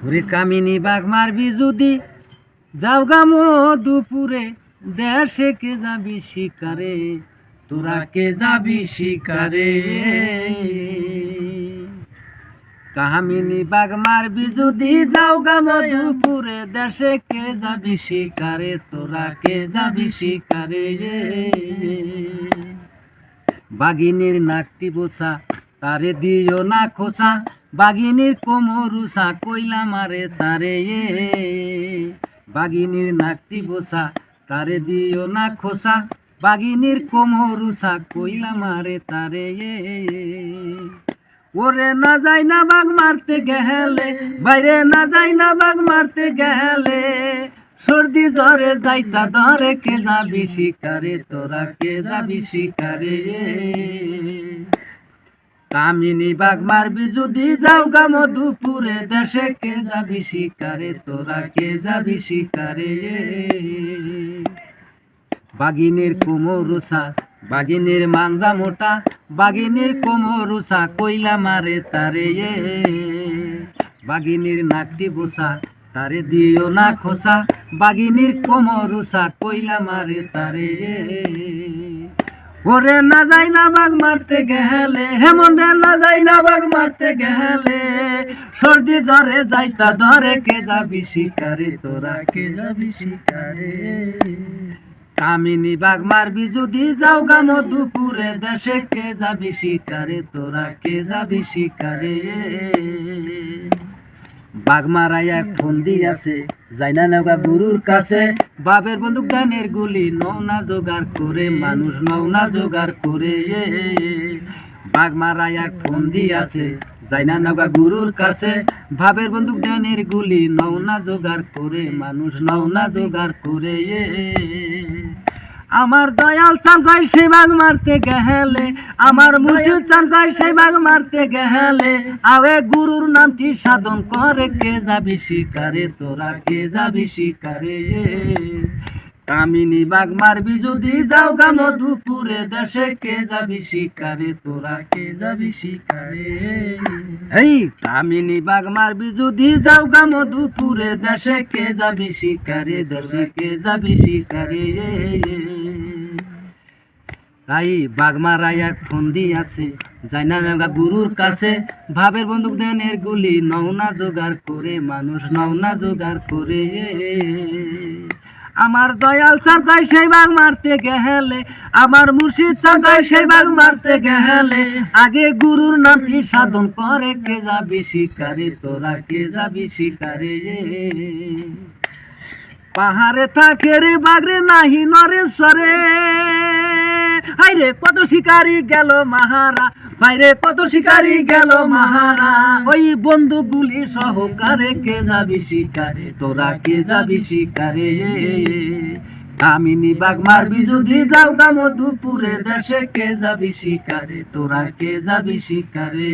ওরে কামিনী বাঘ মারবি যদি যাও গামো দুপুরে দেশে কে যাবি শিকারে তোরা কে যাবি শিকারে কামিনী বাঘ মারবি যদি যাও গামো দুপুরে দেশে কে যাবি শিকারে তোরা কে যাবি শিকারে বাঘিনীর নাকটি বোসা তারে দিও না খোসা বাঘিনীর কোমরুসা কইলা মারে তারে বাঘিনীর নাকটি বোসা তারে দিও না খোসা বাঘিনীর কোমরুসা কইলা মারে তারে ওরে না যাই না বাঘ মারতে গেলে বাইরে না যাই না বাঘ মারতে গেলে সর্দি জ্বরে যাইতা ধরে কে যাবি শিকারে তোরা কে যাবি শিকারে কামিনী বাঘ মারবি যদি যাও গামো দুপুরে দেশে কে যাবি শিকারে তোরা কে যাবি শিকারে বাঘিনীর কোমরুসা বাঘিনীর মাঞ্জা মোটা বাঘিনীর কোমরুসা কইলা মারে তারে বাঘিনীর নাকটি বোসা তারে দিও না খোসা বাঘিনীর কোমরুসা কইলা মারে তারে ওরে না যাই না বাঘ মারতে গেলে হেমন রে না যাই না বাঘ মারতে গেলে সর্দি জ্বরে যাইতা ধরে কে যাবি শিকারে তোরা কে যাবি শিকারে কামিনী বাঘ মারবি যদি যাও গামো দুপুরে দেশে কে যাবি শিকারে তোরা কে যাবি শিকারে বাঘ মারাই এক ফন্দি আছে যাই না নৌকা গুরুর কাছে বাবের বন্দুক দানের গুলি নৌনা জোগাড় করে মানুষ নৌনা জোগাড় করে বাঘ মারাই এক ফন্দি আছে যাই না নৌকা গুরুর কাছে ভাবের বন্দুক দানের গুলি নৌনা জোগাড় করে মানুষ নৌনা জোগাড় করে আমার দয়াল চান কয় সেই বাঘ মারতে গেলে আমার মুর্শিদ চান কয় সেই বাঘ মারতে গেলে আবে গুরুর নামটি সাধন করে কে যাবি শিকারে তোরা কে যাবি শিকারে কামিনী বাঘ মারবি যদি যাও গামো দুপুরে দেশে কে যাবি শিকারে তোরা কে যাবি শিকারে এই কামিনী বাঘ মারবি যদি যাও গামো দুপুরে দেশে কে যাবি শিকারে দেশে কে যাবি শিকারে তাই বাঘ মারাই এক ফন্দি আছে যাই না নৌকা গুরুর কাছে ভাবের বন্দুক দেনের গুলি নৌনা জোগাড় করে মানুষ নৌনা জোগাড় করে আমার দয়াল সরকার সেই বাঘ মারতে গেলে আমার মুর্শিদ সরকার সেই বাঘ মারতে গেলে আগে গুরুর নামটি সাধন করে কে যাবি শিকারে তোরা কে যাবি শিকারে পাহাড়ে থাকে রে বাঘরে নাহি নরেশ্বরে হাইরে কত শিকারি গেল মাহারা বাইরে কত শিকারি গেল মাহারা ওই বন্ধুগুলি সহকারে কে যাবি শিকারে তোরা কে যাবি শিকারে কামিনী বাঘ মারবি যদি যাও গামো দুপুরে দেশে কে যাবি শিকারে তোরা কে যাবি শিকারে